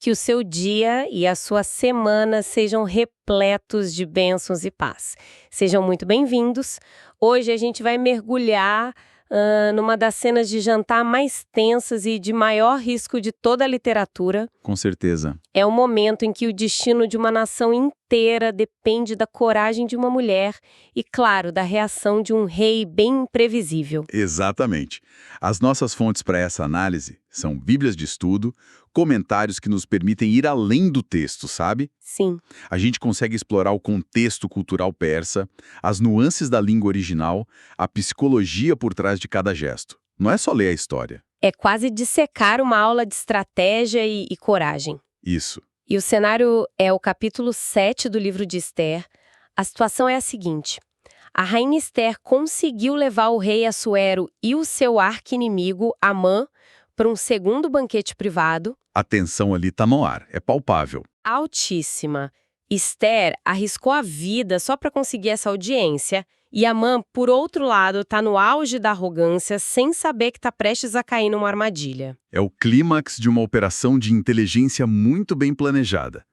que o seu dia e a sua semana sejam repletos de bênçãos e paz. Sejam muito bem-vindos. Hoje a gente vai mergulhar numa das cenas de jantar mais tensas e de maior risco de toda a literatura. Com certeza. É o momento em que o destino de uma nação inteira depende da coragem de uma mulher e, claro, da reação de um rei bem imprevisível. Exatamente. As nossas fontes para essa análise são bíblias de estudo, comentários que nos permitem ir além do texto, sabe? Sim. A gente consegue explorar o contexto cultural persa, as nuances da língua original, a psicologia por trás de cada gesto. Não é só ler a história. É quase dissecar uma aula de estratégia e coragem. Isso. E o cenário é o capítulo 7 do livro de Esther. A situação é a seguinte. A rainha Esther conseguiu levar o rei Assuero e o seu arqui-inimigo, Amã, para um segundo banquete privado. A tensão ali tá no ar, é palpável. Altíssima. Esther arriscou a vida só para conseguir essa audiência. E Amã, por outro lado, está no auge da arrogância, sem saber que está prestes a cair numa armadilha. É o clímax de uma operação de inteligência muito bem planejada.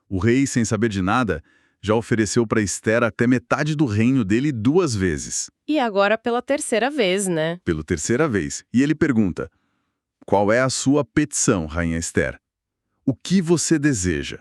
O rei, sem saber de nada, já ofereceu para Esther até metade do reino dele 2 vezes. E agora pela terceira vez, né? Pela terceira vez. E ele pergunta: qual é a sua petição, rainha Esther? O que você deseja?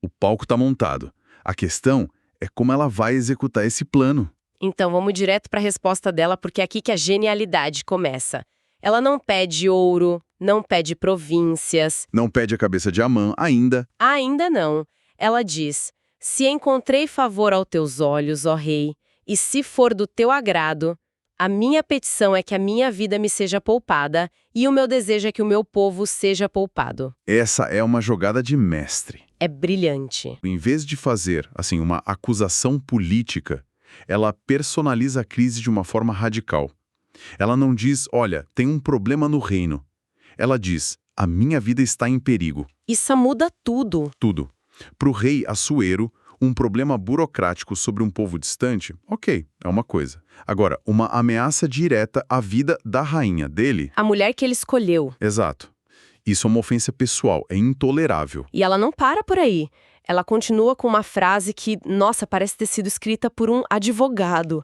O palco está montado. A questão é como ela vai executar esse plano. Então, vamos direto para a resposta dela, porque é aqui que a genialidade começa. Ela não pede ouro, não pede províncias. Não pede a cabeça de Amã ainda. Ainda não. Ela diz: se encontrei favor aos teus olhos, ó rei, e se for do teu agrado, a minha petição é que a minha vida me seja poupada, e o meu desejo é que o meu povo seja poupado. Essa é uma jogada de mestre. É brilhante. Em vez de fazer, assim, uma acusação política, ela personaliza a crise de uma forma radical. Ela não diz, olha, tem um problema no reino. Ela diz, a minha vida está em perigo. Isso muda tudo. Tudo. Para o rei Assuero, um problema burocrático sobre um povo distante, ok, é uma coisa. Agora, uma ameaça direta à vida da rainha dele... A mulher que ele escolheu. Exato. Isso é uma ofensa pessoal, é intolerável. E ela não para por aí. Ela continua com uma frase que, nossa, parece ter sido escrita por um advogado.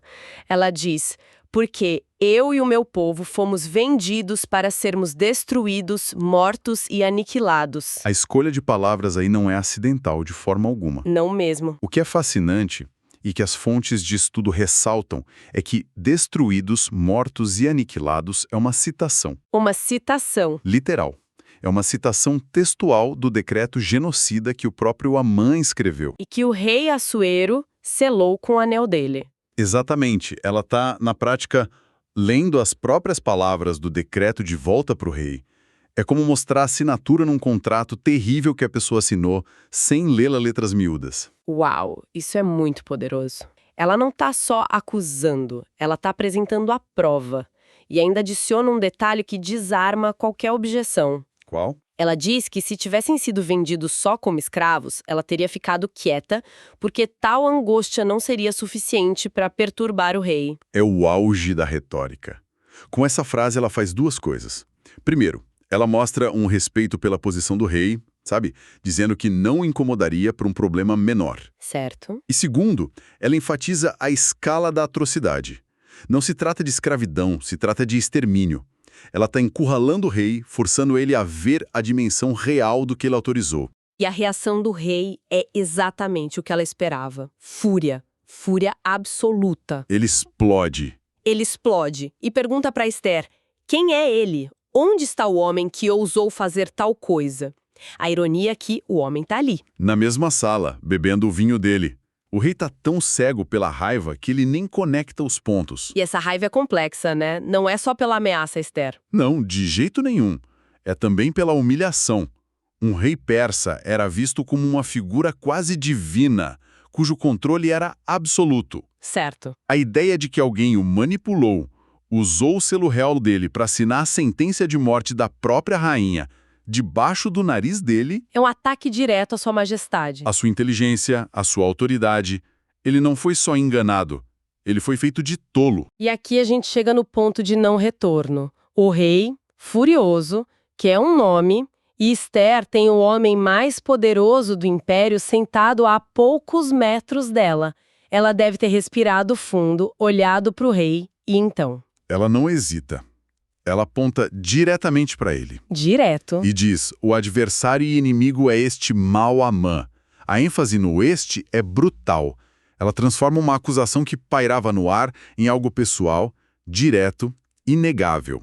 Ela diz, porque eu e o meu povo fomos vendidos para sermos destruídos, mortos e aniquilados. A escolha de palavras aí não é acidental de forma alguma. Não mesmo. O que é fascinante, e que as fontes de estudo ressaltam, é que destruídos, mortos e aniquilados é uma citação. Uma citação. Literal. É uma citação textual do decreto genocida que o próprio Amã escreveu. E que o rei Assuero selou com o anel dele. Exatamente. Ela está, na prática, lendo as próprias palavras do decreto de volta para o rei. É como mostrar a assinatura num contrato terrível que a pessoa assinou, sem lê-la letras miúdas. Uau, isso é muito poderoso. Ela não está só acusando, ela está apresentando a prova. E ainda adiciona um detalhe que desarma qualquer objeção. Qual? Ela diz que se tivessem sido vendidos só como escravos, ela teria ficado quieta, porque tal angústia não seria suficiente para perturbar o rei. É o auge da retórica. Com essa frase, ela faz 2 coisas. Primeiro, ela mostra um respeito pela posição do rei, sabe? Dizendo que não o incomodaria por um problema menor. Certo. E segundo, ela enfatiza a escala da atrocidade. Não se trata de escravidão, se trata de extermínio. Ela está encurralando o rei, forçando ele a ver a dimensão real do que ele autorizou. E a reação do rei é exatamente o que ela esperava. Fúria. Fúria absoluta. Ele explode. Ele explode e pergunta para Esther, quem é ele? Onde está o homem que ousou fazer tal coisa? A ironia é que o homem está ali. Na mesma sala, bebendo o vinho dele. O rei tá tão cego pela raiva que ele nem conecta os pontos. E essa raiva é complexa, né? Não é só pela ameaça, Esther. Não, de jeito nenhum. É também pela humilhação. Um rei persa era visto como uma figura quase divina, cujo controle era absoluto. Certo. A ideia de que alguém o manipulou, usou o selo real dele para assinar a sentença de morte da própria rainha, debaixo do nariz dele... É um ataque direto à sua majestade. A sua inteligência, a sua autoridade. Ele não foi só enganado, ele foi feito de tolo. E aqui a gente chega no ponto de não retorno. O rei, furioso, quer um nome E Esther tem o homem mais poderoso do império sentado a poucos metros dela. Ela deve ter respirado fundo, olhado para o rei e então... Ela não hesita. Ela aponta diretamente para ele. Direto. E diz, o adversário e inimigo é este mau Amã. A ênfase no este é brutal. Ela transforma uma acusação que pairava no ar em algo pessoal, direto, inegável.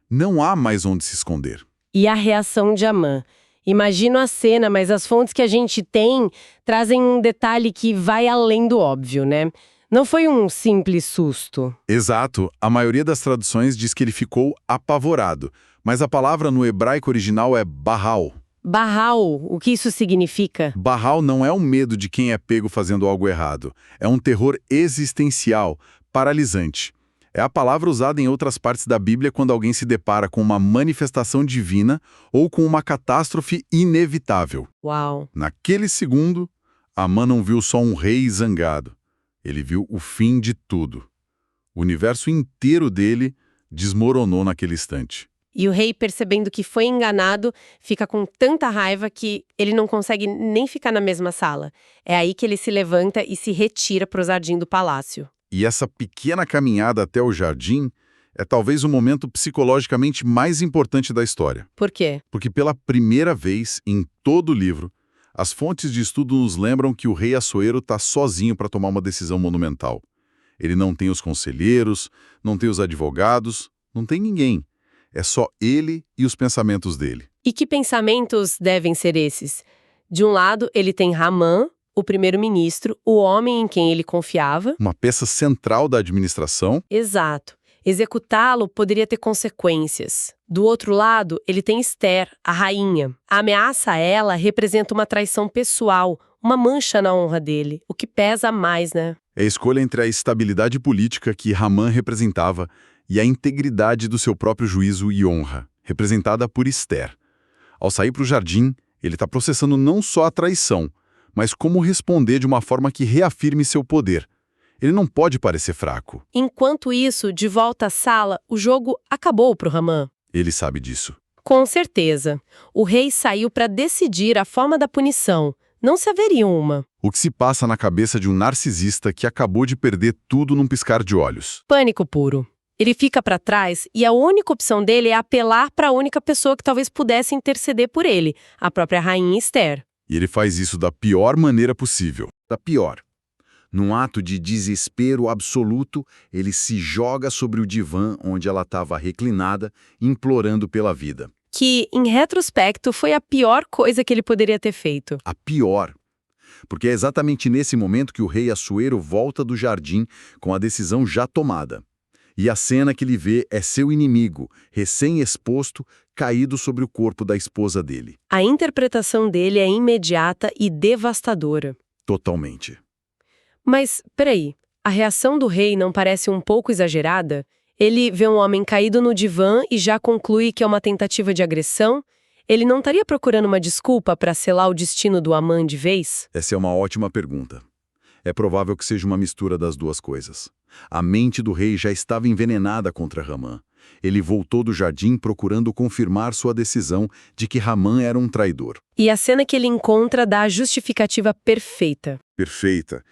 Não há mais onde se esconder. E a reação de Amã? Imagino a cena, mas as fontes que a gente tem trazem um detalhe que vai além do óbvio, né? Não foi um simples susto. Exato. A maioria das traduções diz que ele ficou apavorado. Mas a palavra no hebraico original é bahal. Bahal, o que isso significa? Bahal não é um medo de quem é pego fazendo algo errado. É um terror existencial, paralisante. É a palavra usada em outras partes da Bíblia quando alguém se depara com uma manifestação divina ou com uma catástrofe inevitável. Uau! Naquele segundo, Amã não viu só um rei zangado. Ele viu o fim de tudo. O universo inteiro dele desmoronou naquele instante. E o rei, percebendo que foi enganado, fica com tanta raiva que ele não consegue nem ficar na mesma sala. É aí que ele se levanta e se retira para o jardim do palácio. E essa pequena caminhada até o jardim é talvez o momento psicologicamente mais importante da história. Por quê? Porque pela primeira vez em todo o livro, as fontes de estudo nos lembram que o rei Assuero está sozinho para tomar uma decisão monumental. Ele não tem os conselheiros, não tem os advogados, não tem ninguém. É só ele e os pensamentos dele. E que pensamentos devem ser esses? De um lado, ele tem Ramã, o primeiro-ministro, o homem em quem ele confiava. Uma peça central da administração. Exato. Executá-lo poderia ter consequências. Do outro lado, ele tem Esther, a rainha. A ameaça a ela representa uma traição pessoal, uma mancha na honra dele, o que pesa mais, né? É a escolha entre a estabilidade política que Ramã representava e a integridade do seu próprio juízo e honra, representada por Esther. Ao sair para o jardim, ele está processando não só a traição, mas como responder de uma forma que reafirme seu poder. Ele não pode parecer fraco. Enquanto isso, de volta à sala, o jogo acabou para o Ramã. Ele sabe disso. Com certeza. O rei saiu para decidir a forma da punição. Não se haveria uma. O que se passa na cabeça de um narcisista que acabou de perder tudo num piscar de olhos? Pânico puro. Ele fica para trás e a única opção dele é apelar para a única pessoa que talvez pudesse interceder por ele, a própria rainha Esther. E ele faz isso da pior maneira possível. Da pior. Num ato de desespero absoluto, ele se joga sobre o divã onde ela estava reclinada, implorando pela vida. Que, em retrospecto, foi a pior coisa que ele poderia ter feito. A pior. Porque é exatamente nesse momento que o rei Assuero volta do jardim com a decisão já tomada. E a cena que ele vê é seu inimigo, recém-exposto, caído sobre o corpo da esposa dele. A interpretação dele é imediata e devastadora. Totalmente. Mas, peraí, a reação do rei não parece um pouco exagerada? Ele vê um homem caído no divã e já conclui que é uma tentativa de agressão? Ele não estaria procurando uma desculpa para selar o destino do Amã de vez? Essa é uma ótima pergunta. É provável que seja uma mistura das duas coisas. A mente do rei já estava envenenada contra Ramã. Ele voltou do jardim procurando confirmar sua decisão de que Ramã era um traidor. E a cena que ele encontra dá a justificativa perfeita. Perfeita.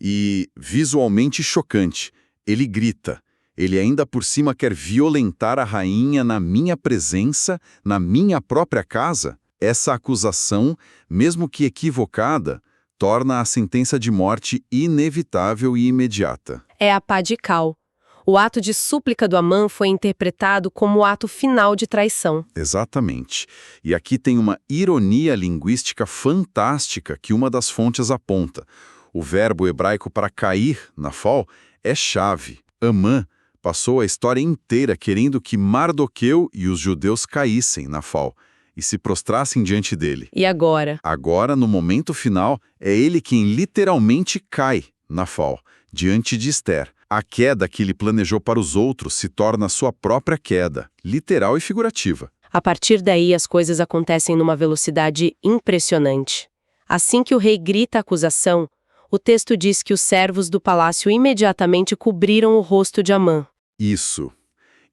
E visualmente chocante. Ele grita. Ele ainda por cima quer violentar a rainha na minha presença, na minha própria casa. Essa acusação, mesmo que equivocada, torna a sentença de morte inevitável e imediata. É a pá de cal. O ato de súplica do Amã foi interpretado como o ato final de traição. Exatamente. E aqui tem uma ironia linguística fantástica que uma das fontes aponta. O verbo hebraico para cair, nafal, é chave. Amã passou a história inteira querendo que Mardoqueu e os judeus caíssem, nafal, e se prostrassem diante dele. E agora? Agora, no momento final, é ele quem literalmente cai, nafal, diante de Esther. A queda que ele planejou para os outros se torna sua própria queda, literal e figurativa. A partir daí, as coisas acontecem numa velocidade impressionante. Assim que o rei grita a acusação, o texto diz que os servos do palácio imediatamente cobriram o rosto de Amã. Isso.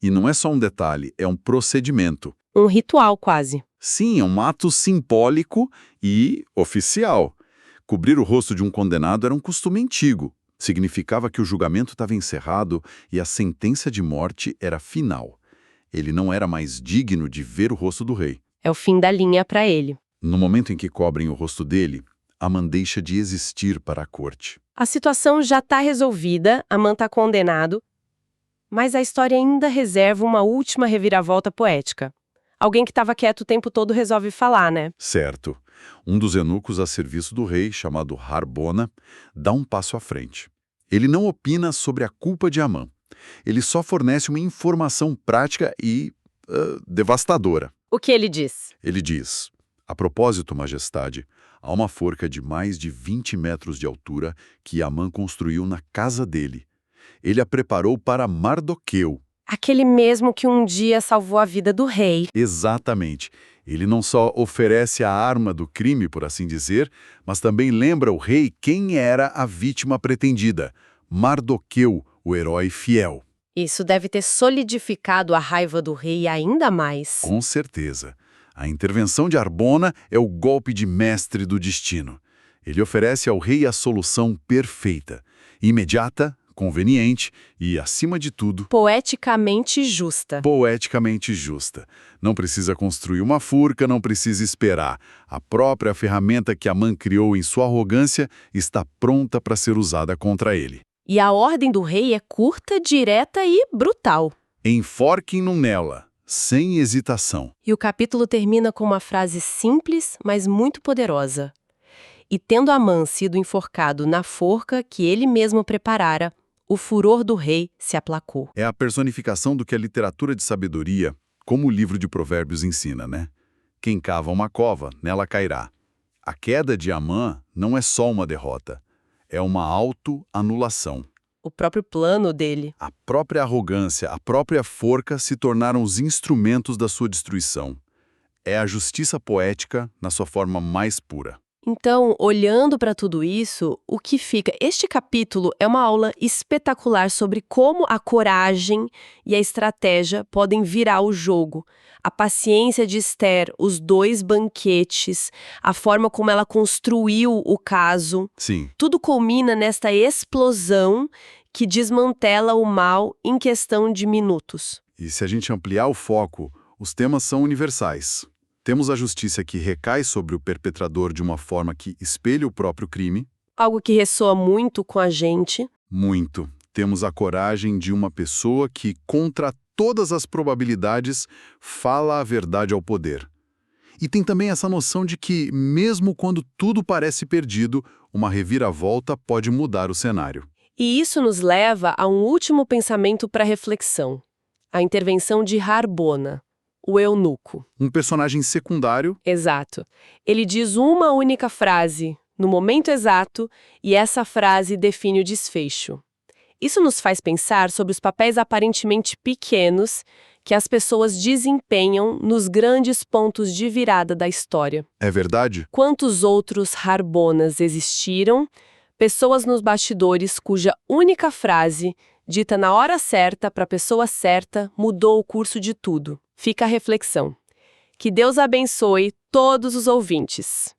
E não é só um detalhe, é um procedimento. Um ritual quase. Sim, é um ato simbólico e oficial. Cobrir o rosto de um condenado era um costume antigo. Significava que o julgamento estava encerrado e a sentença de morte era final. Ele não era mais digno de ver o rosto do rei. É o fim da linha para ele. No momento em que cobrem o rosto dele, Amã deixa de existir para a corte. A situação já está resolvida, Amã está condenado, mas a história ainda reserva uma última reviravolta poética. Alguém que estava quieto o tempo todo resolve falar, né? Certo. Um dos eunucos a serviço do rei, chamado Harbona, dá um passo à frente. Ele não opina sobre a culpa de Amã. Ele só fornece uma informação prática e devastadora. O que ele diz? Ele diz: a propósito, majestade, há uma forca de mais de 20 metros de altura que Amã construiu na casa dele. Ele a preparou para Mardoqueu. Aquele mesmo que um dia salvou a vida do rei. Exatamente. Ele não só oferece a arma do crime, por assim dizer, mas também lembra o rei quem era a vítima pretendida: Mardoqueu, o herói fiel. Isso deve ter solidificado a raiva do rei ainda mais. Com certeza. A intervenção de Harbona é o golpe de mestre do destino. Ele oferece ao rei a solução perfeita, imediata, conveniente e, acima de tudo, Poeticamente justa. poeticamente justa. Não precisa construir uma forca, não precisa esperar. A própria ferramenta que Amã criou em sua arrogância está pronta para ser usada contra ele. E a ordem do rei é curta, direta e brutal. Enforquem-no nela, sem hesitação. E o capítulo termina com uma frase simples, mas muito poderosa. E tendo Amã sido enforcado na forca que ele mesmo preparara, o furor do rei se aplacou. É a personificação do que a literatura de sabedoria, como o livro de Provérbios ensina, né? Quem cava uma cova, nela cairá. A queda de Amã não é só uma derrota, é uma autoanulação. O próprio plano dele. A própria arrogância, a própria forca se tornaram os instrumentos da sua destruição. É a justiça poética na sua forma mais pura. Então, olhando para tudo isso, o que fica? Este capítulo é uma aula espetacular sobre como a coragem e a estratégia podem virar o jogo. A paciência de Esther, os 2 banquetes, a forma como ela construiu o caso. Sim, Tudo culmina nesta explosão que desmantela o mal em questão de minutos. e se a gente ampliar o foco, os temas são universais. Temos a justiça que recai sobre o perpetrador de uma forma que espelha o próprio crime. Algo que ressoa muito com a gente. Muito. Temos a coragem de uma pessoa que, contra todas as probabilidades, fala a verdade ao poder. E tem também essa noção de que, mesmo quando tudo parece perdido, uma reviravolta pode mudar o cenário. E isso nos leva a um último pensamento para reflexão. A intervenção de Harbona, o eunuco. Um personagem secundário. Exato. Ele diz uma única frase, no momento exato, e essa frase define o desfecho. Isso nos faz pensar sobre os papéis aparentemente pequenos que as pessoas desempenham nos grandes pontos de virada da história. É verdade? Quantos outros Harbonas existiram? Pessoas nos bastidores cuja única frase, dita na hora certa para a pessoa certa, mudou o curso de tudo. Fica a reflexão. Que Deus abençoe todos os ouvintes.